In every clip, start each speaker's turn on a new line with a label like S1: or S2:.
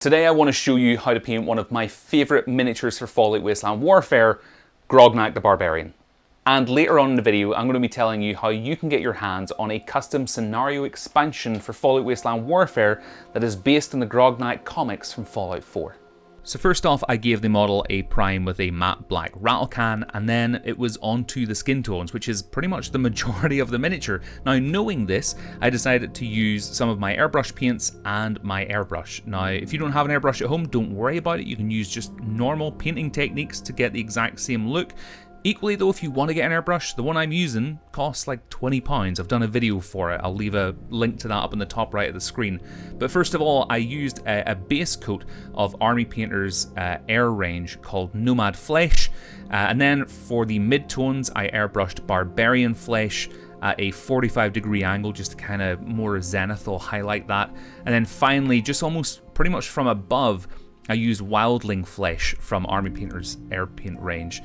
S1: Today I want to show you how to paint one of my favourite miniatures for Fallout Wasteland Warfare, Grognak the Barbarian. And later on in the video I'm going to be telling you how you can get your hands on a custom scenario expansion for Fallout Wasteland Warfare that is based on the Grognak comics from Fallout 4. So first off, I gave the model a prime with a matte black rattle can, and then it was onto the skin tones, which is pretty much the majority of the miniature. Now, knowing this, I decided to use some of my airbrush paints and my airbrush. Now, if you don't have an airbrush at home, don't worry about it. You can use just normal painting techniques to get the exact same look. Equally though, if you want to get an airbrush, the one I'm using costs like £20. I've done a video for it. I'll leave a link to that up in the top right of the screen. But first of all, I used a base coat of Army Painter's air range called Nomad Flesh. And then for the mid-tones, I airbrushed Barbarian Flesh at a 45-degree angle, just to kind of more zenithal highlight that. And then finally, just almost pretty much from above, I used Wildling Flesh from Army Painter's air paint range,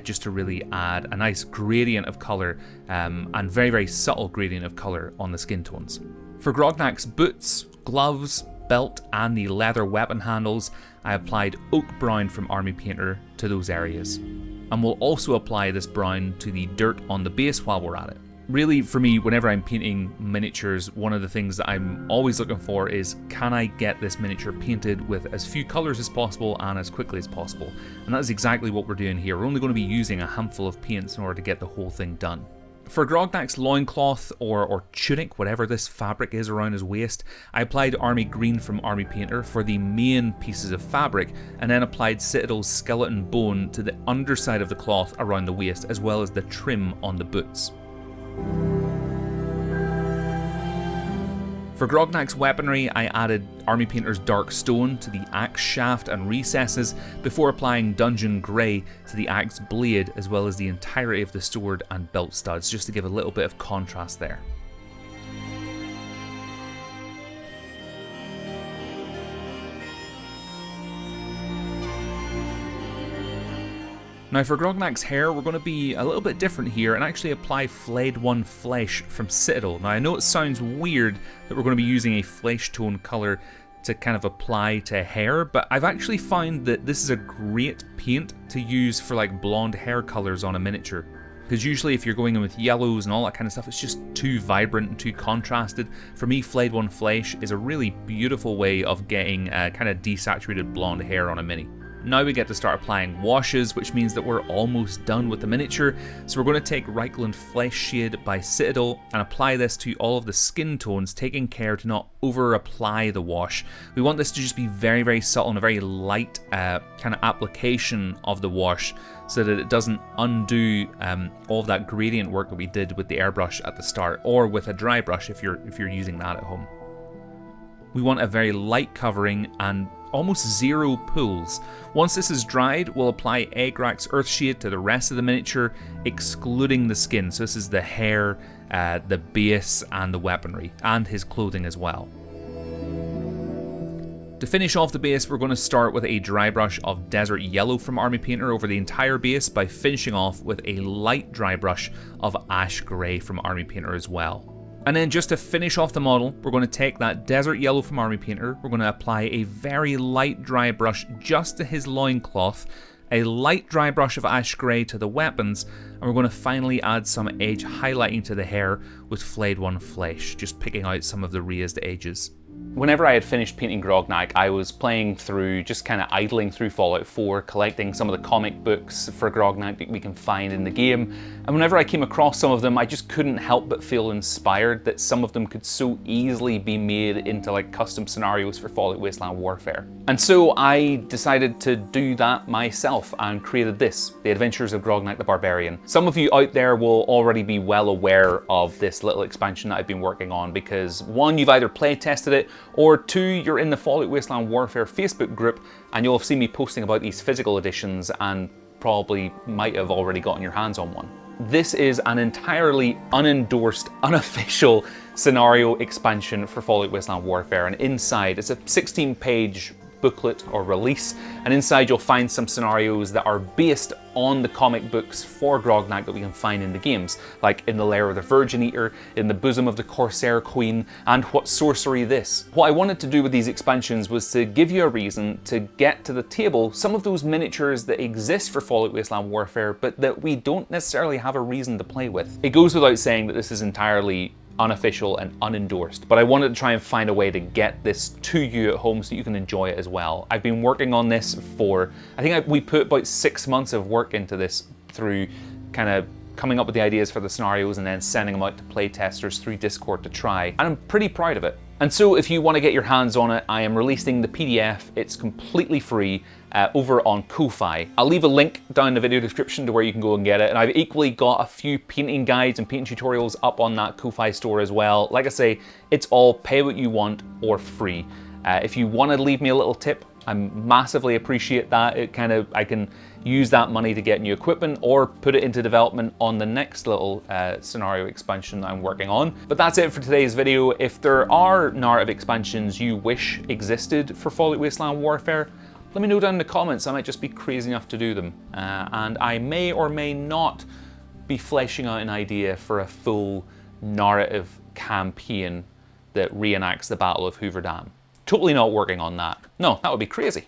S1: just to really add a nice gradient of colour, and very, very subtle gradient of colour on the skin tones. For Grognak's boots, gloves, belt and the leather weapon handles, I applied Oak Brown from Army Painter to those areas. And we'll also apply this brown to the dirt on the base while we're at it. Really, for me, whenever I'm painting miniatures, one of the things that I'm always looking for is, can I get this miniature painted with as few colours as possible and as quickly as possible? And that's exactly what we're doing here. We're only going to be using a handful of paints in order to get the whole thing done. For Grognak's loincloth or tunic, whatever this fabric is around his waist, I applied Army Green from Army Painter for the main pieces of fabric, and then applied Citadel's skeleton bone to the underside of the cloth around the waist, as well as the trim on the boots. For Grognak's weaponry, I added Army Painter's Dark Stone to the axe shaft and recesses before applying Dungeon Grey to the axe blade, as well as the entirety of the sword and belt studs, just to give a little bit of contrast there. Now for Grognak's hair, we're going to be a little bit different here and actually apply Flayed One Flesh from Citadel. Now I know it sounds weird that we're going to be using a flesh tone colour to kind of apply to hair, but I've actually found that this is a great paint to use for like blonde hair colours on a miniature. Because usually if you're going in with yellows and all that kind of stuff, it's just too vibrant and too contrasted. For me, Flayed One Flesh is a really beautiful way of getting kind of desaturated blonde hair on a mini. Now we get to start applying washes, which means that we're almost done with the miniature. So we're going to take Reikland Flesh Shade by Citadel and apply this to all of the skin tones, taking care to not over apply the wash. We want this to just be very, very subtle and a very light kind of application of the wash, so that it doesn't undo all of that gradient work that we did with the airbrush at the start, or with a dry brush if you're using that at home. We want a very light covering and almost zero pools. Once this is dried, we'll apply Agrax Earthshade to the rest of the miniature, excluding the skin. So this is the hair, the base, and the weaponry, and his clothing as well. To finish off the base, we're going to start with a dry brush of Desert Yellow from Army Painter over the entire base, by finishing off with a light dry brush of Ash Grey from Army Painter as well. And then just to finish off the model, we're going to take that Desert Yellow from Army Painter, we're going to apply a very light dry brush just to his loincloth, a light dry brush of Ash Grey to the weapons, and we're going to finally add some edge highlighting to the hair with Flayed One Flesh, just picking out some of the raised edges. Whenever I had finished painting Grognak, I was playing through, just kind of idling through Fallout 4, collecting some of the comic books for Grognak that we can find in the game, and whenever I came across some of them, I just couldn't help but feel inspired that some of them could so easily be made into like custom scenarios for Fallout Wasteland Warfare. And so I decided to do that myself and created this, The Adventures of Grognak the Barbarian. Some of you out there will already be well aware of this little expansion that I've been working on, because one, you've either play tested it, or two, you're in the Fallout Wasteland Warfare Facebook group and you'll have seen me posting about these physical editions and probably might have already gotten your hands on one. This is an entirely unendorsed, unofficial scenario expansion for Fallout Wasteland Warfare, and inside it's a 16-page booklet or release, and inside you'll find some scenarios that are based on the comic books for Grognak that we can find in the games, like In the Lair of the Virgin Eater, In the Bosom of the Corsair Queen, and What Sorcery This. What I wanted to do with these expansions was to give you a reason to get to the table some of those miniatures that exist for Fallout Wasteland Warfare, but that we don't necessarily have a reason to play with. It goes without saying that this is entirely unofficial and unendorsed, but I wanted to try and find a way to get this to you at home so you can enjoy it as well. I've been working on this for, we put about 6 months of work into this through kind of coming up with the ideas for the scenarios and then sending them out to play testers through Discord to try, and I'm pretty proud of it. And so if you want to get your hands on it, I am releasing the PDF. It's completely free over on Ko-Fi. I'll leave a link down in the video description to where you can go and get it. And I've equally got a few painting guides and painting tutorials up on that Ko-Fi store as well. Like I say, it's all pay what you want or free. If you want to leave me a little tip, I massively appreciate that. I can use that money to get new equipment or put it into development on the next little scenario expansion that I'm working on. But that's it for today's video. If there are narrative expansions you wish existed for Fallout Wasteland Warfare, let me know down in the comments. I might just be crazy enough to do them. And I may or may not be fleshing out an idea for a full narrative campaign that reenacts the Battle of Hoover Dam. Totally not working on that. No, that would be crazy.